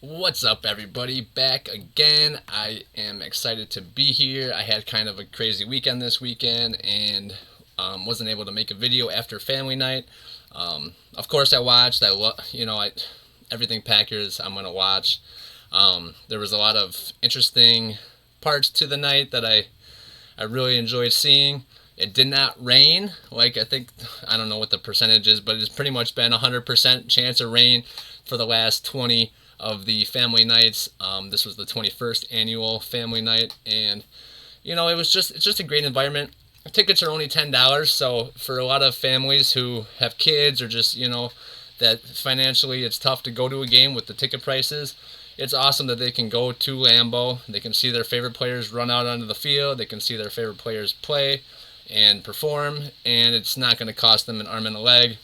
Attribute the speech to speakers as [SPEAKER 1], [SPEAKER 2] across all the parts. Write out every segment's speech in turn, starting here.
[SPEAKER 1] What's up, everybody? Back again. I am excited to be here. I had kind of a crazy weekend this weekend and wasn't able to make a video after family night. Of course, I watched. Everything Packers. I'm gonna watch. There was a lot of interesting parts to the night that I really enjoyed seeing. It did not rain. I don't know what the percentage is, but it's pretty much been 100% chance of rain for the last 20 of the family nights. This was the 21st annual family night, and it's just a great environment. Tickets are only $10, so for a lot of families who have kids or just that financially it's tough to go to a game with the ticket prices, it's awesome that they can go to Lambeau. They can see their favorite players run out onto the field. They can see their favorite players play and perform, and it's not going to cost them an arm and a leg.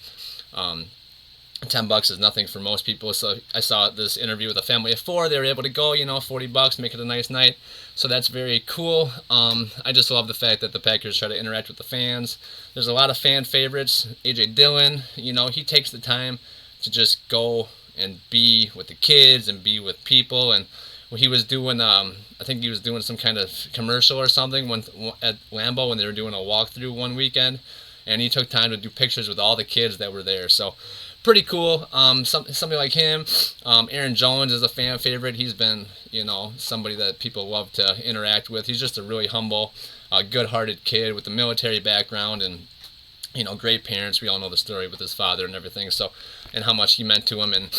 [SPEAKER 1] $10 is nothing for most people. So I saw this interview with a family of four. They were able to go, $40, make it a nice night. So that's very cool. I just love the fact that the Packers try to interact with the fans. There's a lot of fan favorites. A.J. Dillon, he takes the time to just go and be with the kids and be with people. And he was doing, I think he was doing some kind of commercial or something at Lambeau when they were doing a walkthrough one weekend. And he took time to do pictures with all the kids that were there. So pretty cool. Somebody like him. Aaron Jones is a fan favorite. He's been, somebody that people love to interact with. He's just a really humble, good-hearted kid with a military background and, great parents. We all know the story with his father and everything. So, and how much he meant to him and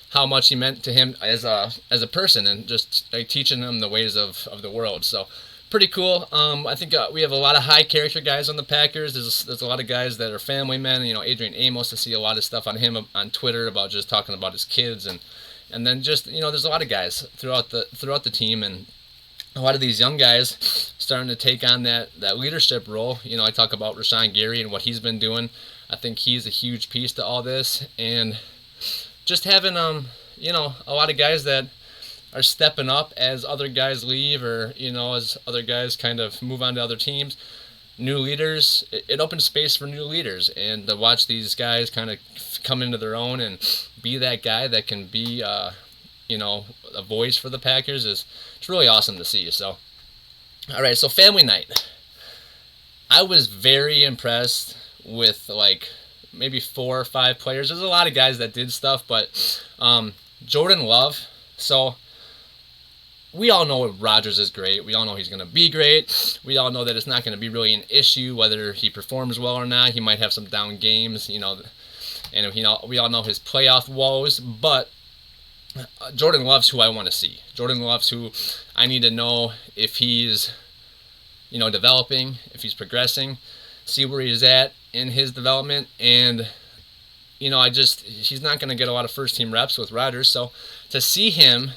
[SPEAKER 1] how much he meant to him as a person and just teaching him the ways of the world. So, pretty cool. I think we have a lot of high character guys on the Packers. There's a lot of guys that are family men. Adrian Amos. I see a lot of stuff on him on Twitter about just talking about his kids and then just there's a lot of guys throughout the team, and a lot of these young guys starting to take on that leadership role. I talk about Rashawn Gary and what he's been doing. I think he's a huge piece to all this, and just having a lot of guys that are stepping up as other guys leave or as other guys kind of move on to other teams. New leaders, it opens space for new leaders, and to watch these guys kind of come into their own and be that guy that can be a voice for the Packers it's really awesome to see. So all right, so family night, I was very impressed with maybe 4 or 5 players. There's a lot of guys that did stuff, but Jordan Love. So we all know Rodgers is great. We all know he's going to be great. We all know that it's not going to be really an issue whether he performs well or not. He might have some down games, and we all know his playoff woes. But Jordan Love's who I want to see. Jordan Love's who I need to know if he's, developing, if he's progressing, see where he's at in his development. And, he's not going to get a lot of first-team reps with Rodgers. So to see him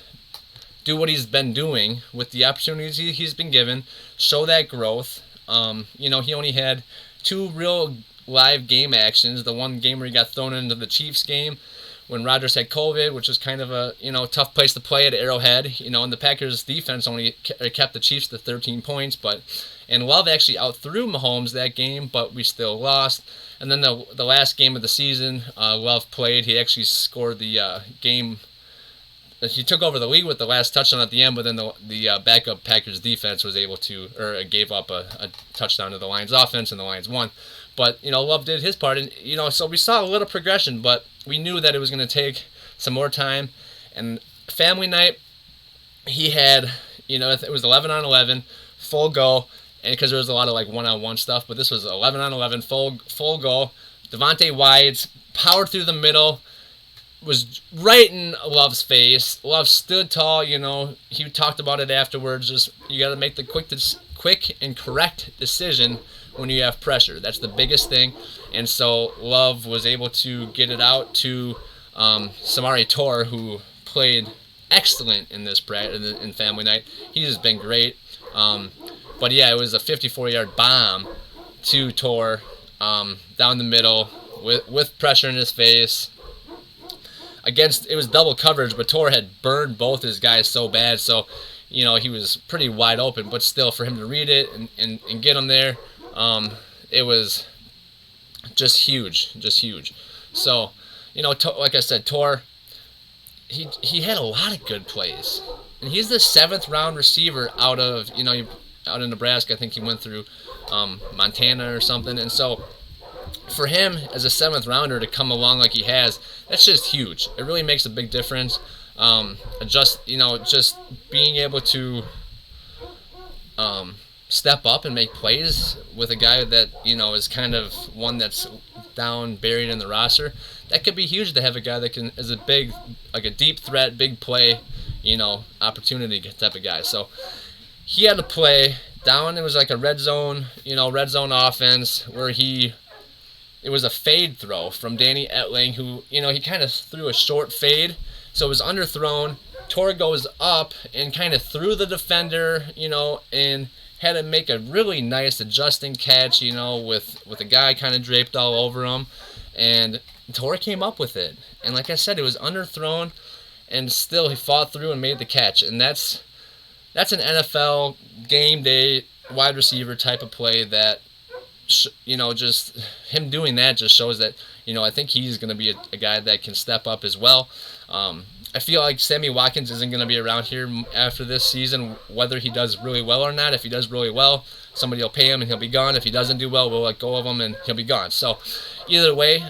[SPEAKER 1] do what he's been doing with the opportunities he's been given, show that growth. He only had 2 real live game actions. The one game where he got thrown into the Chiefs game when Rodgers had COVID, which was kind of a tough place to play at Arrowhead. And the Packers defense only kept the Chiefs to 13 points, and Love actually outthrew Mahomes that game, but we still lost. And then the last game of the season, Love played. He actually scored the game. He took over the lead with the last touchdown at the end, but then the backup Packers defense was able to, or gave up a touchdown to the Lions offense, and the Lions won. But, Love did his part, and, so we saw a little progression, but we knew that it was going to take some more time. And family night, he had, it was 11 on 11, full go, and because there was a lot of, one-on-one stuff, but this was 11 on 11, full go. Devontae Wyatt powered through the middle, was right in Love's face. Love stood tall, he talked about it afterwards. Just, you got to make the quick and correct decision when you have pressure. That's the biggest thing. And so Love was able to get it out to Samori Toure, who played excellent in this in family night. He's just been great. But yeah, it was a 54-yard bomb to Toure down the middle with pressure in his face. It was double coverage, but Toure had burned both his guys so bad, so he was pretty wide open. But still, for him to read it and get him there, it was just huge. So, like I said, Toure, he had a lot of good plays, and he's the 7th-round receiver out in Nebraska. I think he went through Montana or something, and so for him as a 7th-rounder to come along like he has, that's just huge. It really makes a big difference. Just being able to step up and make plays with a guy that is kind of one that's down, buried in the roster. That could be huge to have a guy that is a big, like a deep threat, big play, opportunity type of guy. So he had to play down. It was like a red zone offense where it was a fade throw from Danny Etling, who, he kind of threw a short fade, so it was underthrown. Tor goes up and kind of threw the defender, and had to make a really nice adjusting catch, with a guy kind of draped all over him. And Tor came up with it. And like I said, it was underthrown, and still he fought through and made the catch. And that's an NFL game day wide receiver type of play that, just him doing that just shows that, I think he's going to be a guy that can step up as well. I feel like Sammy Watkins isn't going to be around here after this season, whether he does really well or not. If he does really well, somebody will pay him and he'll be gone. If he doesn't do well, we'll let go of him and he'll be gone. So either way,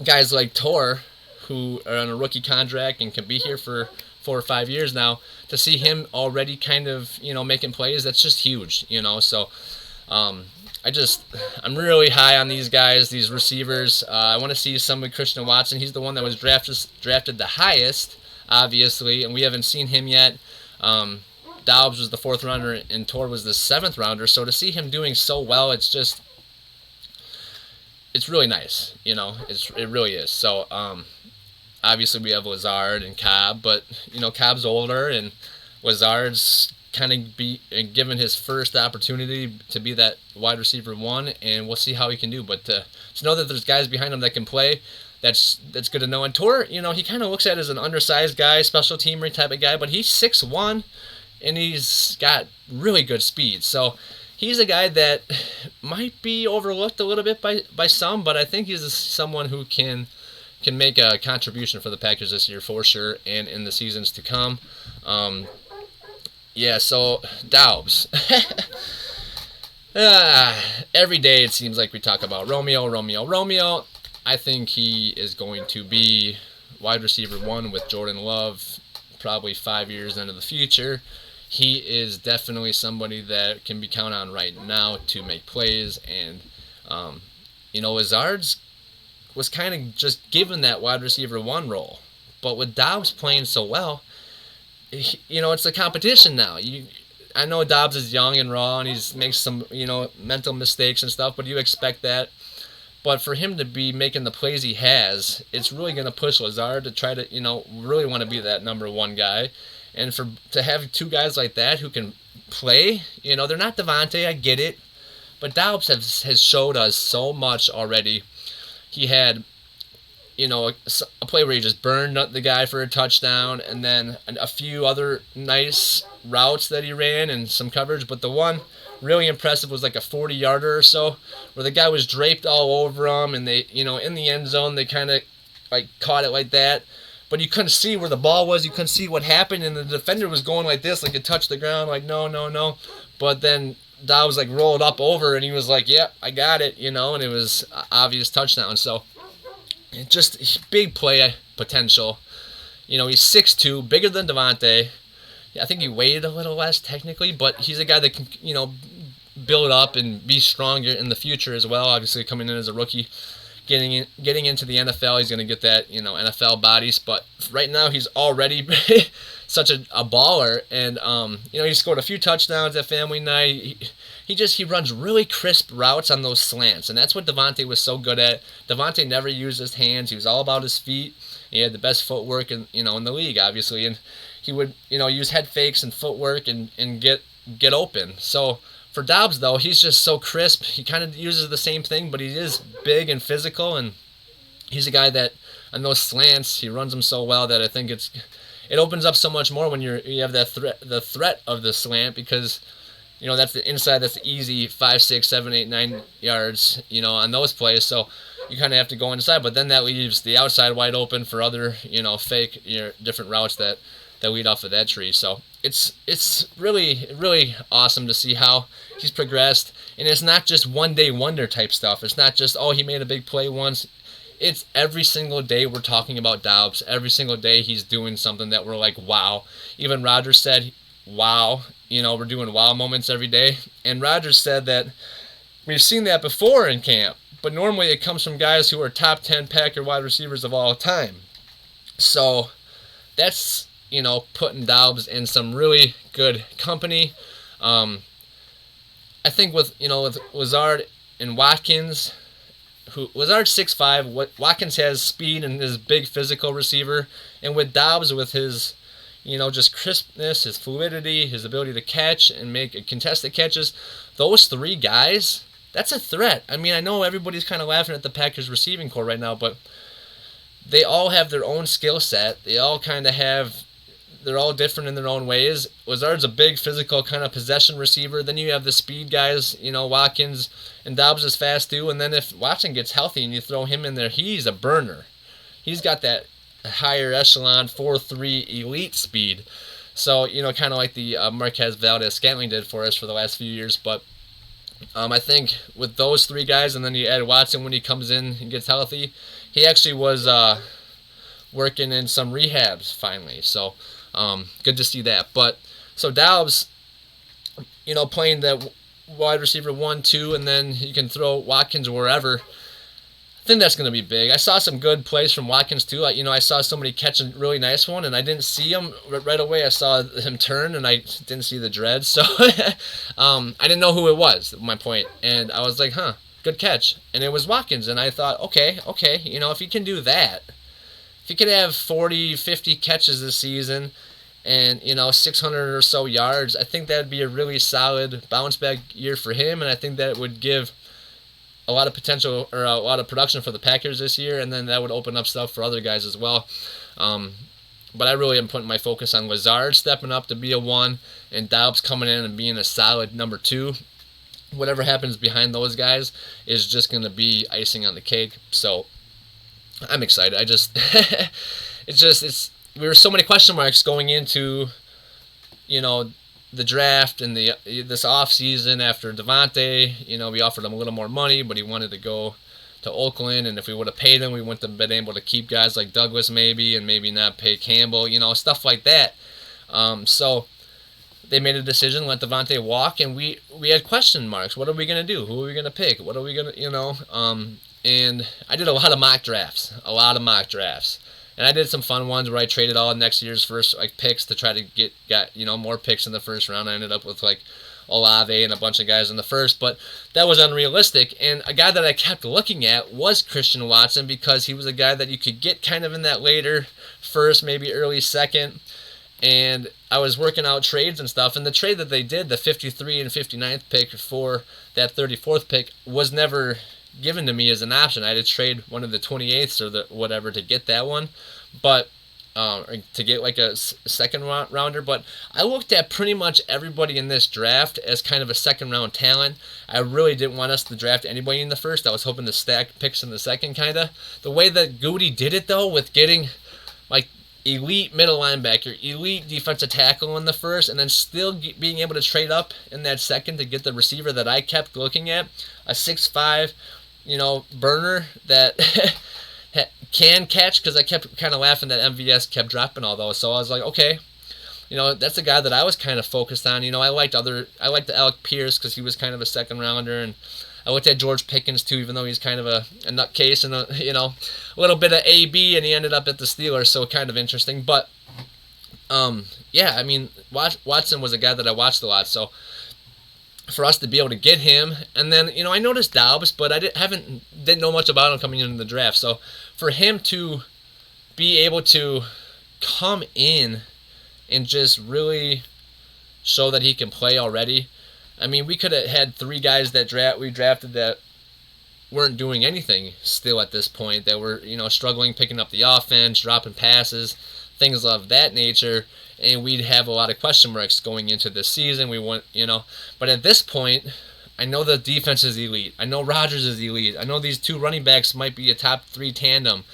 [SPEAKER 1] guys like Tor, who are on a rookie contract and can be here for 4 or 5 years now, to see him already kind of, making plays, that's just huge, So I'm really high on these guys, these receivers. I want to see some with Christian Watson. He's the one that was drafted the highest, obviously, and we haven't seen him yet. Dobbs was the 4th rounder, and Tor was the 7th rounder. So to see him doing so well, it's really nice. It really is. So obviously we have Lazard and Cobb, but Cobb's older, and Lazard's kind of given his first opportunity to be that wide receiver 1, and we'll see how he can do. But to know that there's guys behind him that can play, that's good to know. And Tor, he kind of looks at it as an undersized guy, special teamer type of guy, but he's 6'1", and he's got really good speed. So he's a guy that might be overlooked a little bit by some, but I think he's someone who can make a contribution for the Packers this year for sure, and in the seasons to come. Yeah, so Dobbs. Every day it seems like we talk about Romeo. I think he is going to be wide receiver 1 with Jordan Love probably 5 years into the future. He is definitely somebody that can be counted on right now to make plays. And, Lazard's was kind of just given that wide receiver 1 role. But with Dobbs playing so well, it's a competition now. I know Dobbs is young and raw, and he makes some, mental mistakes and stuff, but you expect that. But for him to be making the plays he has, it's really going to push Lazard to try to, really want to be that number 1 guy. And to have 2 guys like that who can play, they're not Devontae, I get it. But Dobbs has showed us so much already. He had a play where he just burned the guy for a touchdown, and then a few other nice routes that he ran and some coverage. But the one really impressive was like a 40-yarder or so, where the guy was draped all over him, and they, in the end zone, they kind of like caught it like that. But you couldn't see where the ball was. You couldn't see what happened, and the defender was going like this, like it touched the ground, like no. But then Dobbs like rolled up over, and he was like, "Yep, I got it," and it was obvious touchdown. So just big play potential. He's 6'2", bigger than Devontae. I think he weighed a little less technically, but he's a guy that can, build up and be stronger in the future as well. Obviously, coming in as a rookie, getting into the NFL, he's going to get that, NFL bodies. But right now, he's already such a baller, and he scored a few touchdowns at Family Night. He runs really crisp routes on those slants, and that's what Devontae was so good at. Devontae never used his hands; he was all about his feet. He had the best footwork in the league, obviously, and he would use head fakes and footwork and get open. So for Dobbs though, he's just so crisp. He kind of uses the same thing, but he is big and physical, and he's a guy that on those slants he runs them so well that I think it opens up so much more when you have the threat of the slant, because that's the inside, that's the easy 5, 6, 7, 8, 9 yards, on those plays. So you kind of have to go inside. But then that leaves the outside wide open for other, fake, different routes that lead off of that tree. So it's really awesome to see how he's progressed, and it's not just one day wonder type stuff. It's not just, oh, he made a big play once. It's every single day we're talking about Dobbs. Every single day he's doing something that we're like, wow. Even Rodgers said, wow. We're doing wow moments every day. And Rodgers said that we've seen that before in camp, but normally it comes from guys who are top 10 Packer wide receivers of all time. So that's, putting Dobbs in some really good company. I think with Lazard and Watkins, Lazard's 6'5", Watkins has speed and is big physical receiver, and with Dobbs with his, just crispness, his fluidity, his ability to catch and make contested catches, those three guys, that's a threat. I mean, I know everybody's kind of laughing at the Packers receiving core right now, but they all have their own skill set. They're all different in their own ways. Lazard's a big physical kind of possession receiver. Then you have the speed guys, Watkins, and Dobbs is fast too. And then if Watson gets healthy and you throw him in there, he's a burner. He's got that higher echelon 4.3 elite speed. So, kind of like the Marquez Valdez-Scantling did for us for the last few years. But I think with those three guys, and then you add Watson when he comes in and gets healthy, he actually was working in some rehabs finally. So good to see that. But so Dobbs, playing that wide receiver 1, 2, and then you can throw Watkins wherever. I think that's going to be big. I saw some good plays from Watkins too. I saw somebody catch a really nice one, and I didn't see him right away. I saw him turn, and I didn't see the dreads, so I didn't know who it was. My point, and I was like, good catch, and it was Watkins, and I thought, okay, if he can do that, if he could have 40, 50 catches this season, and 600 or so yards, I think that'd be a really solid bounce back year for him, and I think that would give a lot of potential or a lot of production for the Packers this year, and then that would open up stuff for other guys as well. But I really am putting my focus on Lazard stepping up to be a 1, and Dobbs coming in and being a solid number 2. Whatever happens behind those guys is just going to be icing on the cake. So I'm excited. We were so many question marks going into, the draft and this off season after Devontae. We offered him a little more money, but he wanted to go to Oakland, and if we would have paid him, we wouldn't have been able to keep guys like Douglas maybe, and maybe not pay Campbell, stuff like that. So they made a decision, let Devontae walk, and we had question marks. What are we going to do? Who are we going to pick? What are we going to, and I did a lot of mock drafts. And I did some fun ones where I traded all next year's first picks to try to get more picks in the first round. I ended up with Olave and a bunch of guys in the first, but that was unrealistic. And a guy that I kept looking at was Christian Watson, because he was a guy that you could get kind of in that later first, maybe early second. And I was working out trades and stuff, and the trade that they did, the 53 and 59th pick for that 34th pick, was never given to me as an option. I had to trade one of the 28ths or the whatever to get that one, but to get a second rounder. But I looked at pretty much everybody in this draft as kind of a second round talent. I really didn't want us to draft anybody in the first. I was hoping to stack picks in the second, kind of. The way that Goody did it, though, with getting elite middle linebacker, elite defensive tackle in the first, and then still being able to trade up in that second to get the receiver that I kept looking at, a 6'5", burner that can catch, because I kept kind of laughing that MVS kept dropping all those. So I was like, okay, that's a guy that I was kind of focused on. I liked the Alec Pierce because he was kind of a second rounder, and I looked at George Pickens too, even though he's kind of a nutcase and a little bit of AB, and he ended up at the Steelers, so kind of interesting. But Watson was a guy that I watched a lot, so for us to be able to get him, and then I noticed Dobbs, but I didn't know much about him coming into the draft. So for him to be able to come in and just really show that he can play already. I mean, we could have had 3 guys that we drafted that weren't doing anything still at this point, that were struggling picking up the offense, dropping passes, things of that nature, and we'd have a lot of question marks going into this season. We want, but at this point, I know the defense is elite. I know Rodgers is elite. I know these two running backs might be a top 3 tandem.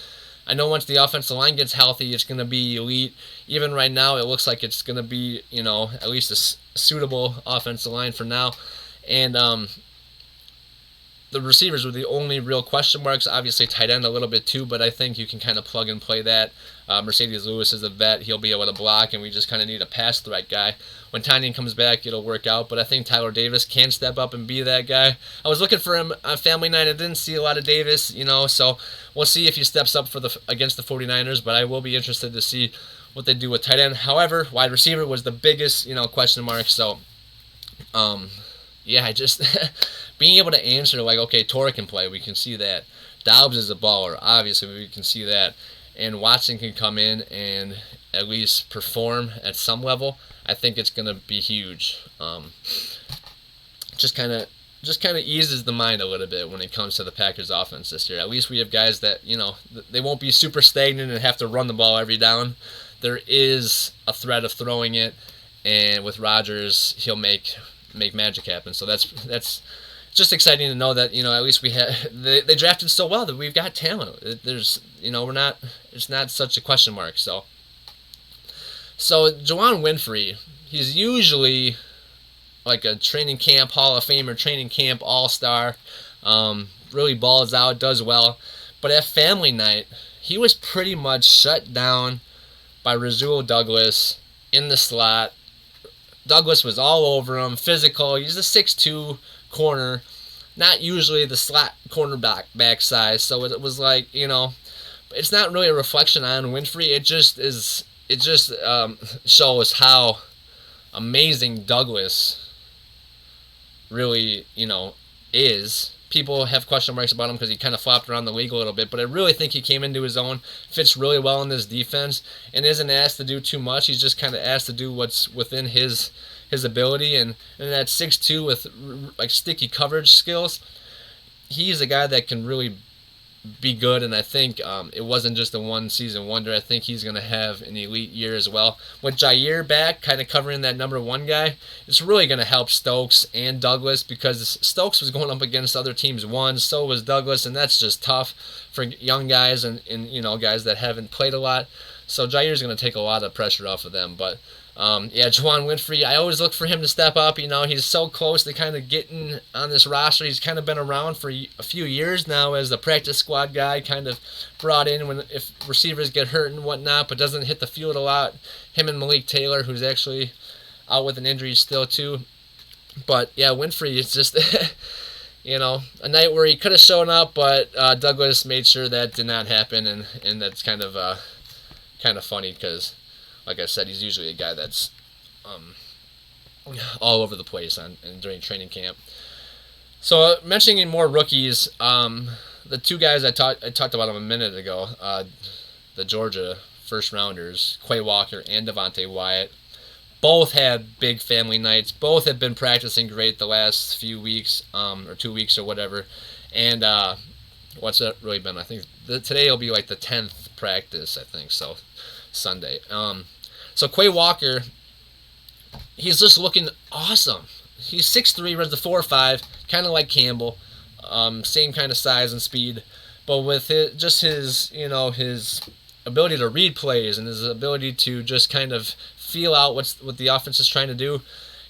[SPEAKER 1] I know once the offensive line gets healthy, it's going to be elite. Even right now, it looks like it's going to be, at least a suitable offensive line for now. And the receivers were the only real question marks. Obviously, tight end a little bit too, but I think you can kind of plug and play that. Mercedes Lewis is a vet. He'll be able to block, and we just kind of need a pass threat guy. When Tynion comes back, it'll work out, but I think Tyler Davis can step up and be that guy. I was looking for him on Family Night. I didn't see a lot of Davis, so we'll see if he steps up against the 49ers, but I will be interested to see what they do with tight end. However, wide receiver was the biggest, question mark, so I just being able to answer like, okay, Torrey can play, we can see that. Dobbs is a baller, obviously we can see that, and Watson can come in and at least perform at some level. I think it's gonna be huge. Just kind of eases the mind a little bit when it comes to the Packers offense this year. At least we have guys that they won't be super stagnant and have to run the ball every down. There is a threat of throwing it, and with Rodgers, he'll make magic happen. So that's just exciting to know that at least we have they drafted so well that we've got talent. There's it's not such a question mark. So Juwan Winfrey, he's usually like a training camp Hall of Famer, training camp All-Star, really balls out, does well. But at Family Night, he was pretty much shut down by Rasul Douglas in the slot. Douglas was all over him, physical. He's a 6'2" corner, not usually the slot cornerback size. So it was like, it's not really a reflection on Winfrey. It just is. It just shows how amazing Douglas really, is. People have question marks about him because he kind of flopped around the league a little bit, but I really think he came into his own, fits really well in this defense, and isn't asked to do too much. He's just kind of asked to do what's within his ability, and that 6'2" with like sticky coverage skills, he's a guy that can really be good, and I think it wasn't just a one-season wonder. I think he's going to have an elite year as well. With Jair back, kind of covering that number 1 guy, it's really going to help Stokes and Douglas, because Stokes was going up against other teams once, so was Douglas, and that's just tough for young guys and guys that haven't played a lot. So Jair's going to take a lot of pressure off of them, but Juwan Winfrey, I always look for him to step up. He's so close to kind of getting on this roster. He's kind of been around for a few years now as the practice squad guy, kind of brought in if receivers get hurt and whatnot, but doesn't hit the field a lot. Him and Malik Taylor, who's actually out with an injury still too. But Winfrey is just a night where he could have shown up, but Douglas made sure that did not happen, and that's kind of funny because, like I said, he's usually a guy that's all over the place during training camp. So mentioning more rookies, the 2 guys I talked about them a minute ago, the Georgia first rounders, Quay Walker and Devontae Wyatt, both had big family nights. Both have been practicing great the last few weeks, or 2 weeks or whatever. And what's that really been? I think today will be like the 10th practice, I think, so Sunday. So Quay Walker, he's just looking awesome. He's 6'3", runs the 4.5, kind of like Campbell, same kind of size and speed, but with his ability to read plays and his ability to just kind of feel out what the offense is trying to do.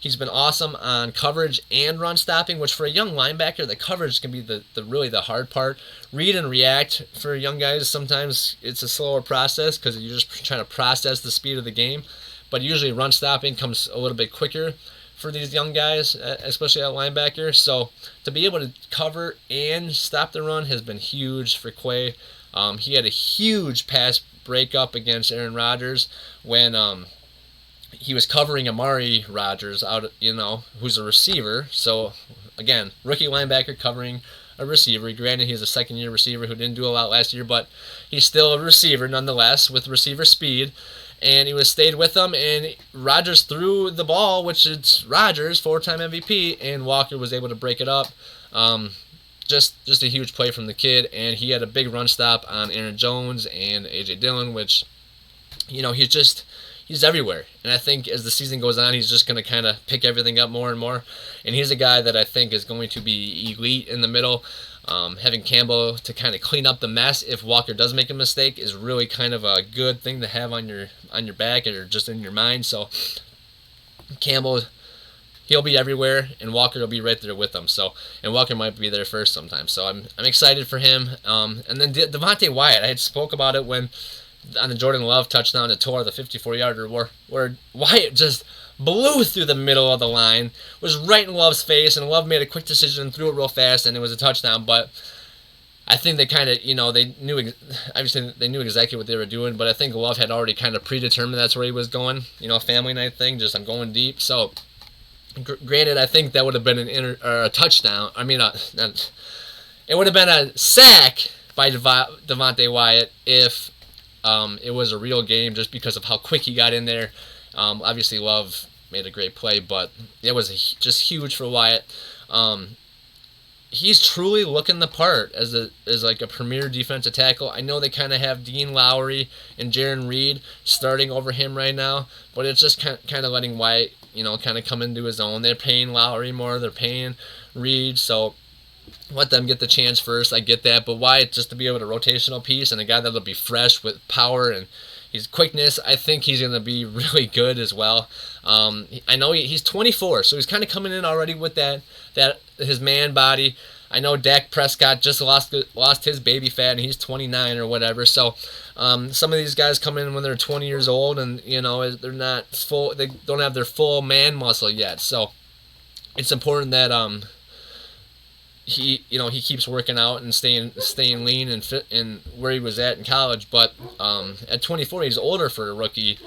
[SPEAKER 1] He's been awesome on coverage and run stopping, which for a young linebacker, the coverage can be really the hard part. Read and react for young guys, sometimes it's a slower process because you're just trying to process the speed of the game. But usually run stopping comes a little bit quicker for these young guys, especially at linebacker. So to be able to cover and stop the run has been huge for Quay. He had a huge pass breakup against Aaron Rodgers when he was covering Amari Rodgers out, who's a receiver. So, again, rookie linebacker covering a receiver. Granted, he's a second-year receiver who didn't do a lot last year, but he's still a receiver nonetheless with receiver speed. And he stayed with him, and Rodgers threw the ball, which is Rodgers, 4-time MVP, and Walker was able to break it up. Just a huge play from the kid, and he had a big run stop on Aaron Jones and A.J. Dillon, which, he's everywhere. And I think as the season goes on, he's just going to kind of pick everything up more and more. And he's a guy that I think is going to be elite in the middle. Having Campbell to kind of clean up the mess if Walker does make a mistake is really kind of a good thing to have on your back or just in your mind. So Campbell, he'll be everywhere, and Walker will be right there with him. So, and Walker might be there first sometimes. So I'm excited for him. And then Devontae Wyatt, I had spoke about it when on the Jordan Love touchdown to Tor, the 54-yarder, where Wyatt just blew through the middle of the line, was right in Love's face, and Love made a quick decision and threw it real fast, and it was a touchdown. But I think they kind of, they knew, obviously they knew exactly what they were doing, but I think Love had already kind of predetermined that's where he was going, family night thing, just I'm going deep. So, granted, I think that would have been a touchdown. I mean, it would have been a sack by Devontae Wyatt if it was a real game, just because of how quick he got in there. Obviously, Love made a great play, but it was just huge for Wyatt. He's truly looking the part as like a premier defensive tackle. I know they kind of have Dean Lowry and Jaron Reed starting over him right now, but it's just kind of letting Wyatt, kind of come into his own. They're paying Lowry more, they're paying Reed, so let them get the chance first. I get that, but Wyatt just to be able to rotational piece and a guy that'll be fresh with power and his quickness, I think he's going to be really good as well. I know he's 24, so he's kind of coming in already with that his man body. I know Dak Prescott just lost his baby fat, and he's 29 or whatever. So some of these guys come in when they're 20 years old, and they're not full. They don't have their full man muscle yet. So it's important that he keeps working out and staying lean and fit in where he was at in college. But at 24, he's older for a rookie,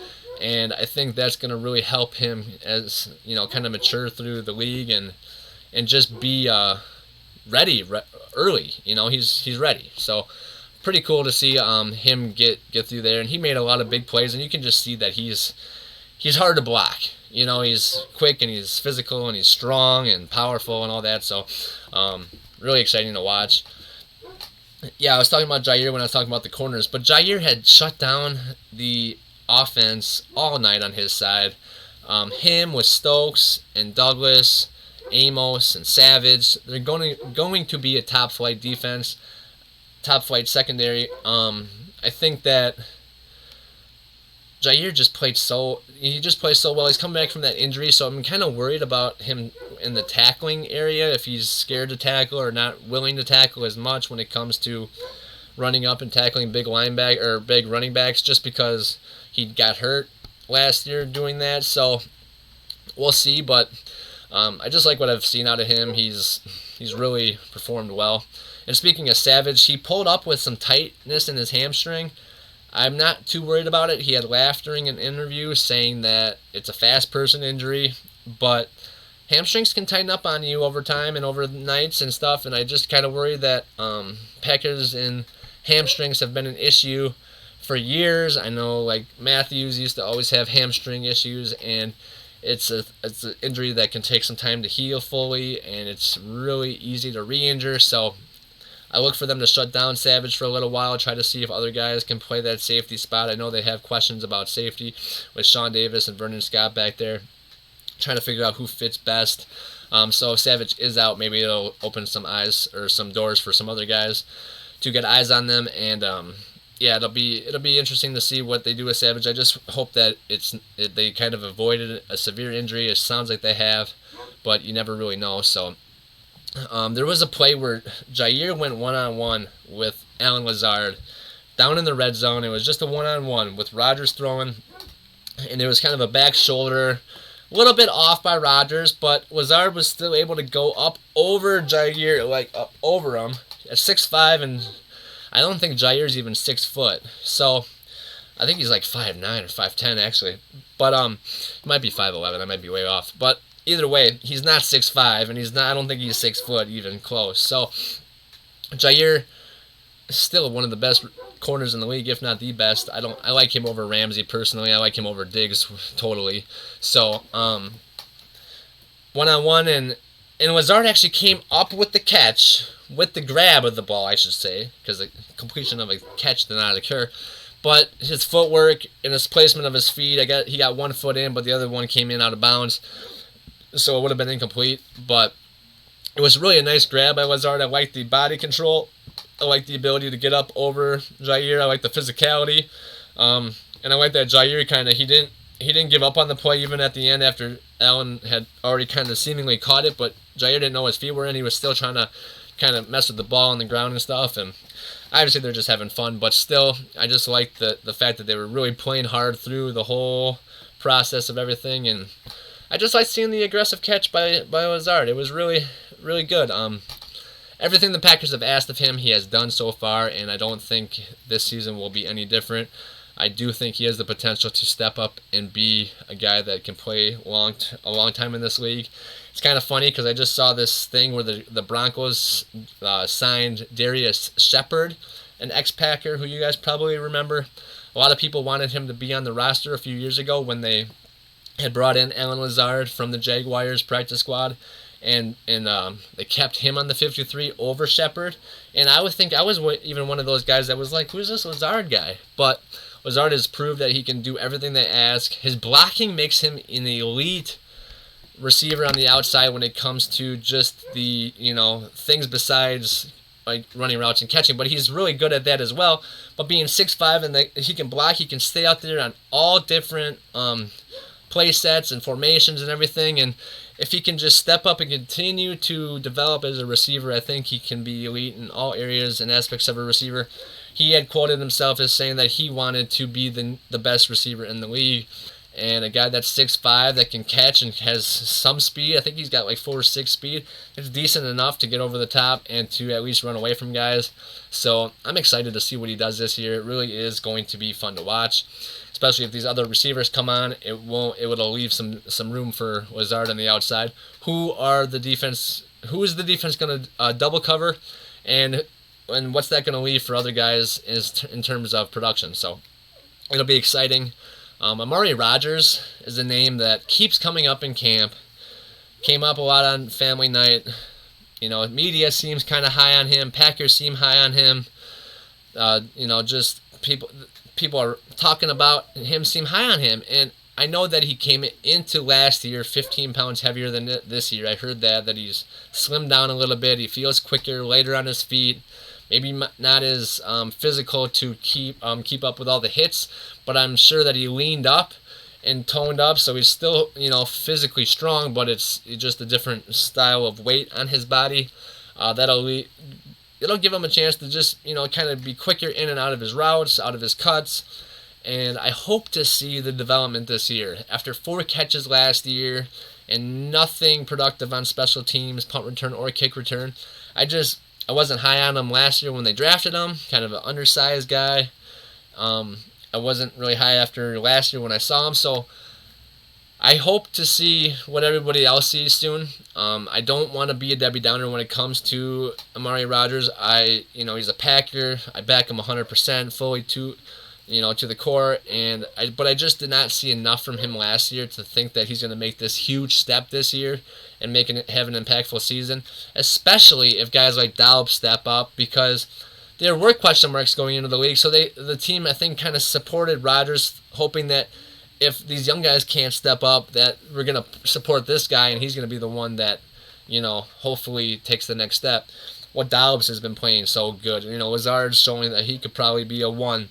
[SPEAKER 1] and I think that's going to really help him as kind of mature through the league and just be ready early. He's ready. So pretty cool to see him get through there, and he made a lot of big plays, and you can just see that he's hard to block. He's quick and he's physical and he's strong and powerful and all that. So, really exciting to watch. Yeah, I was talking about Jair when I was talking about the corners, but Jair had shut down the offense all night on his side. Him with Stokes and Douglas, Amos and Savage, they're going to be a top flight defense, top flight secondary. I think that Jair just plays so well. He's come back from that injury, so I'm kind of worried about him in the tackling area, if he's scared to tackle or not willing to tackle as much when it comes to running up and tackling big running backs, just because he got hurt last year doing that. So we'll see, but I just like what I've seen out of him. He's really performed well. And speaking of Savage, he pulled up with some tightness in his hamstring. I'm not too worried about it. He had laughed during an interview saying that it's a fast person injury, but hamstrings can tighten up on you over time and over nights and stuff, and I just kind of worry that Packers and hamstrings have been an issue for years. I know like Matthews used to always have hamstring issues, and it's an injury that can take some time to heal fully, and it's really easy to re-injure. So I look for them to shut down Savage for a little while, try to see if other guys can play that safety spot. I know they have questions about safety with Sean Davis and Vernon Scott back there, trying to figure out who fits best. So if Savage is out, maybe it'll open some eyes or some doors for some other guys to get eyes on them. And it'll be interesting to see what they do with Savage. I just hope that they kind of avoided a severe injury. It sounds like they have, but you never really know. So there was a play where Jair went one-on-one with Allen Lazard down in the red zone. It was just a one-on-one with Rodgers throwing, and it was kind of a back shoulder, a little bit off by Rodgers, but Lazard was still able to go up over Jair, like up over him at 6'5", and I don't think Jair's even 6 foot. So I think he's like 5'9" or 5'10" actually, but he might be 5'11". I might be way off, but either way, he's not 6'5", and I don't think he's 6 foot even close. So Jair is still one of the best corners in the league, if not the best. I like him over Ramsey personally. I like him over Diggs totally. So one-on-one, and Lazard actually came up with the catch, with the grab of the ball, I should say, because the completion of a catch did not occur. but his footwork and his placement of his feet, he got one foot in, but the other one came in out of bounds, so it would have been incomplete. But it was really a nice grab by Lazard. I like the body control. I like the ability to get up over Jair. I like the physicality, and I like that Jair he didn't give up on the play even at the end after Allen had already kind of seemingly caught it, but Jair didn't know his feet were in. He was still trying to kind of mess with the ball on the ground and stuff, and obviously they're just having fun, but still, I just like the fact that they were really playing hard through the whole process of everything, and I just like seeing the aggressive catch by Lazard. It was really, really good. Everything the Packers have asked of him, he has done so far, and I don't think this season will be any different. I do think he has the potential to step up and be a guy that can play a long time in this league. It's kind of funny because I just saw this thing where the Broncos signed Darius Shepard, an ex-Packer who you guys probably remember. A lot of people wanted him to be on the roster a few years ago when they had brought in Allen Lazard from the Jaguars practice squad, and they kept him on the 53 over Shepard. And I would think I was even one of those guys that was like, who's this Lazard guy? But Lazard has proved that he can do everything they ask. His blocking makes him an elite receiver on the outside when it comes to just the things besides like running routes and catching, but he's really good at that as well. But being 6'5" and he can block, he can stay out there on all different play sets and formations and everything. And if he can just step up and continue to develop as a receiver, I think he can be elite in all areas and aspects of a receiver. He had quoted himself as saying that he wanted to be the best receiver in the league. And a guy that's 6'5" that can catch and has some speed, I think he's got like 4.6 speed. It's decent enough to get over the top and to at least run away from guys. So I'm excited to see what he does this year. It really is going to be fun to watch, especially if these other receivers come on. It will leave some room for Lazard on the outside. Who is the defense going to double cover, and what's that going to leave for other guys in terms of production? So it'll be exciting. Amari Rodgers is a name that keeps coming up in camp. Came up a lot on Family Night. Media seems kind of high on him. Packers seem high on him. Just people are talking about him, seem high on him. And I know that he came into last year 15 pounds heavier than this year. I heard that he's slimmed down a little bit. He feels quicker, lighter on his feet. Maybe not as physical to keep up with all the hits, but I'm sure that he leaned up and toned up, so he's still physically strong, but it's just a different style of weight on his body. It'll give him a chance to just kind of be quicker in and out of his routes, out of his cuts, and I hope to see the development this year. After 4 catches last year and nothing productive on special teams, punt return or kick return, I wasn't high on him last year when they drafted him, kind of an undersized guy. I wasn't really high after last year when I saw him, so I hope to see what everybody else sees soon. I don't want to be a Debbie Downer when it comes to Amari Rodgers. He's a Packer. I back him 100% fully to the core, but I just did not see enough from him last year to think that he's going to make this huge step this year and have an impactful season, especially if guys like Dalb step up, because there were question marks going into the league. So the team, I think, kind of supported Rodgers, hoping that if these young guys can't step up, that we're going to support this guy and he's going to be the one that, hopefully takes the next step. What Dalbs has been playing so good. Lazard's showing that he could probably be a 1.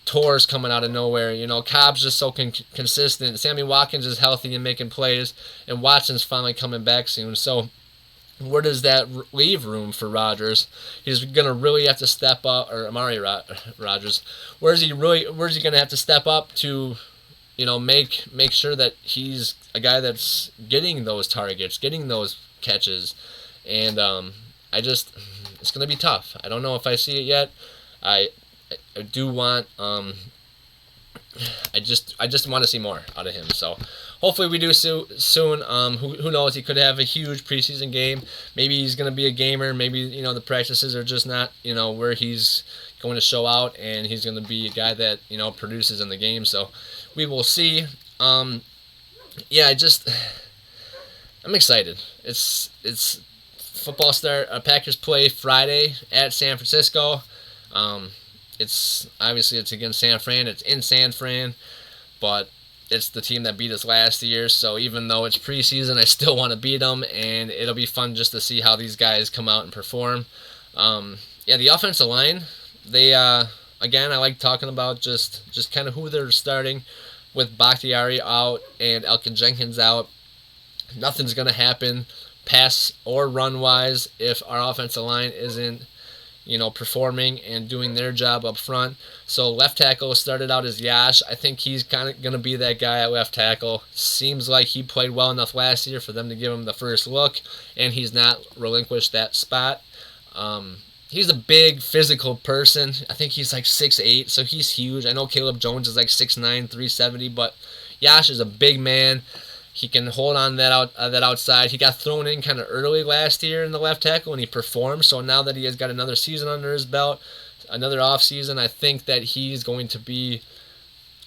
[SPEAKER 1] Torres coming out of nowhere. Cobb's just so consistent. Sammy Watkins is healthy and making plays, and Watson's finally coming back soon. So where does that leave room for Rodgers? He's going to really have to step up, or Amari Rodgers. Where's he going to have to step up to, make sure that he's a guy that's getting those targets, getting those catches, and it's going to be tough. I don't know if I see it yet. I do want I just want to see more out of him. So hopefully we do soon. Who knows? He could have a huge preseason game. Maybe he's going to be a gamer. Maybe the practices are just not where he's going to show out, and he's going to be a guy that produces in the game. So we will see. I'm excited. It's football start. Packers play Friday at San Francisco. It's obviously it's against San Fran. It's in San Fran, but it's the team that beat us last year. So even though it's preseason, I still want to beat them, and it'll be fun just to see how these guys come out and perform. Yeah, the offensive line. They again, I like talking about just kind of who they're starting with Bakhtiari out and Elkin Jenkins out. Nothing's gonna happen pass or run wise if our offensive line isn't performing and doing their job up front. So left tackle started out as Yash. I think he's kind of going to be that guy at left tackle. Seems like he played well enough last year for them to give him the first look, and he's not relinquished that spot. He's a big physical person. I think he's like 6'8", so he's huge. I know Caleb Jones is like 6'9", 370, but Yash is a big man. He can hold on that outside. He got thrown in kind of early last year in the left tackle, and he performed. So now that he has got another season under his belt, another off season, I think that he's going to be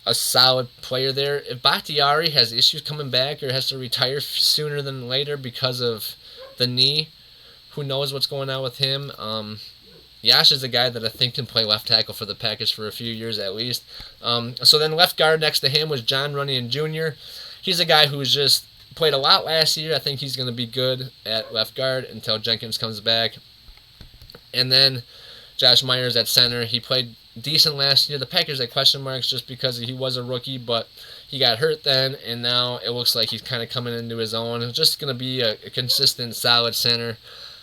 [SPEAKER 1] a solid player there. If Bakhtiari has issues coming back or has to retire sooner than later because of the knee, who knows what's going on with him. Yash is a guy that I think can play left tackle for the Packers for a few years at least. So then left guard next to him was John Runyan Jr. He's a guy who's just played a lot last year. I think he's going to be good at left guard until Jenkins comes back. And then Josh Myers at center. He played decent last year. The Packers had question marks just because he was a rookie, but he got hurt then, and now it looks like he's kind of coming into his own. It's just going to be a consistent, solid center.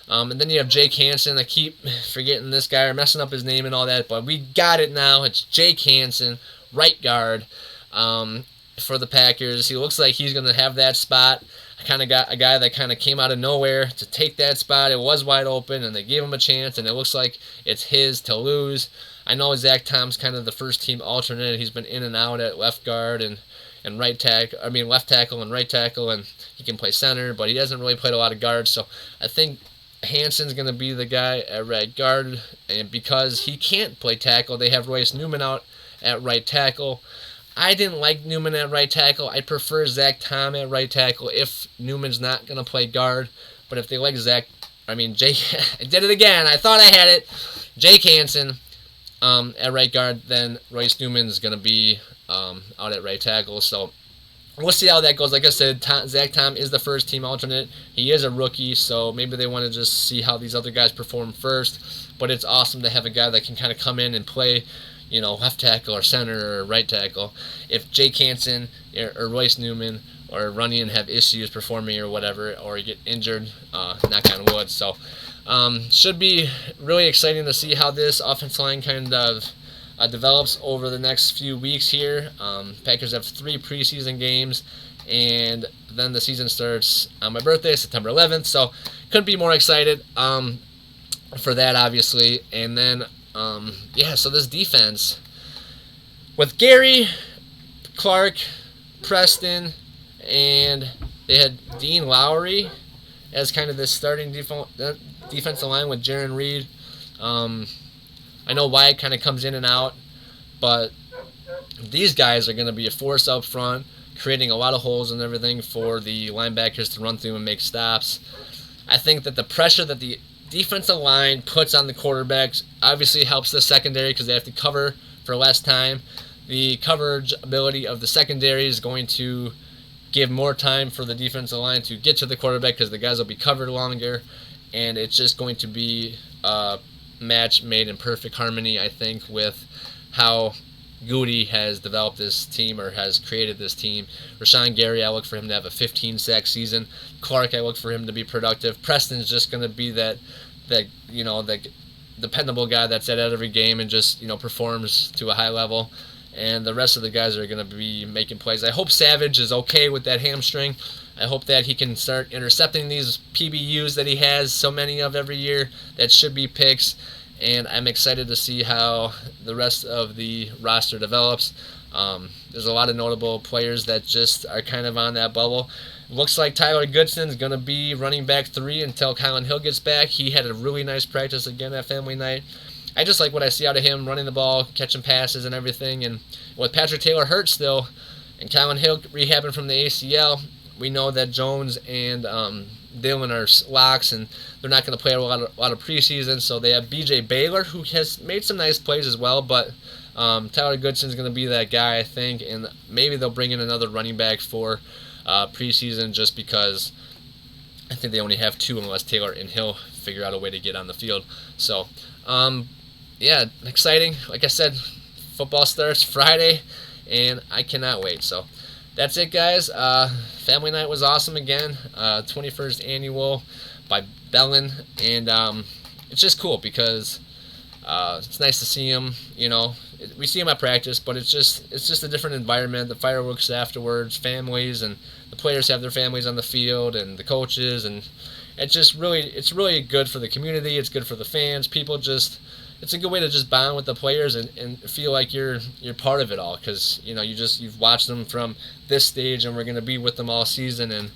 [SPEAKER 1] And then you have Jake Hansen. I keep forgetting this guy or messing up his name and all that, but we got it now. It's Jake Hansen, right guard. For the Packers. He looks like he's going to have that spot. I kind of got a guy that kind of came out of nowhere to take that spot. It was wide open, and they gave him a chance, and it looks like it's his to lose. I know Zach Tom's kind of the first-team alternate. He's been in and out at left guard and left tackle and right tackle, and he can play center, but he hasn't really played a lot of guards. So I think Hansen's going to be the guy at right guard, and because he can't play tackle, they have Royce Newman out at right tackle. I didn't like Newman at right tackle. I prefer Zach Tom at right tackle if Newman's not going to play guard. But if they like Jake, I did it again. I thought I had it. Jake Hansen at right guard, then Royce Newman's going to be out at right tackle. So we'll see how that goes. Like I said, Zach Tom is the first team alternate. He is a rookie, so maybe they want to just see how these other guys perform first. But it's awesome to have a guy that can kind of come in and play left tackle or center or right tackle. If Jake Hansen or Royce Newman or Runyan have issues performing or whatever, or get injured, knock on wood. So should be really exciting to see how this offensive line kind of develops over the next few weeks here. Packers have 3 preseason games, and then the season starts on my birthday, September 11th. So couldn't be more excited for that, obviously. And then so this defense with Gary, Clark, Preston, and they had Dean Lowry as kind of this starting defensive line with Jaron Reed. I know Wyatt kind of comes in and out, but these guys are going to be a force up front, creating a lot of holes and everything for the linebackers to run through and make stops. I think that the pressure that the defensive line puts on the quarterbacks obviously helps the secondary because they have to cover for less time. The coverage ability of the secondary is going to give more time for the defensive line to get to the quarterback because the guys will be covered longer, and it's just going to be a match made in perfect harmony, I think, with how Goody has developed this team or has created this team. Rashawn Gary, I look for him to have a 15-sack season. Clark, I look for him to be productive. Preston's just going to be that dependable guy that's at every game and just performs to a high level. And the rest of the guys are going to be making plays. I hope Savage is okay with that hamstring. I hope that he can start intercepting these PBUs that he has so many of every year that should be picks. And I'm excited to see how the rest of the roster develops. There's a lot of notable players that just are kind of on that bubble. Looks like Tyler Goodson's going to be running back 3 until Colin Hill gets back. He had a really nice practice again at Family Night. I just like what I see out of him, running the ball, catching passes and everything. And with Patrick Taylor hurt still and Colin Hill rehabbing from the ACL, we know that Jones and Dylan are locks, and they're not going to play a lot of preseason. So they have B.J. Baylor, who has made some nice plays as well, but Tyler Goodson's going to be that guy, I think, and maybe they'll bring in another running back for preseason just because I think they only have two unless Taylor and Hill figure out a way to get on the field. So, yeah, exciting. Like I said, football starts Friday, and I cannot wait. So that's it, guys. Family night was awesome again. 21st annual by Bellin, and it's just cool because it's nice to see them. You know, we see them at practice, but it's just a different environment. The fireworks afterwards, families, and the players have their families on the field, and the coaches, and it's really good for the community. It's good for the fans. It's a good way to just bond with the players and feel like you're part of it all, because you know you've watched them from this stage, and we're going to be with them all season, and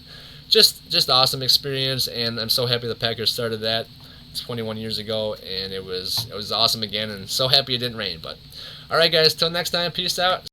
[SPEAKER 1] just awesome experience. And I'm so happy the Packers started that 21 years ago, and it was awesome again, and so happy it didn't rain. But all right, guys, till next time, peace out.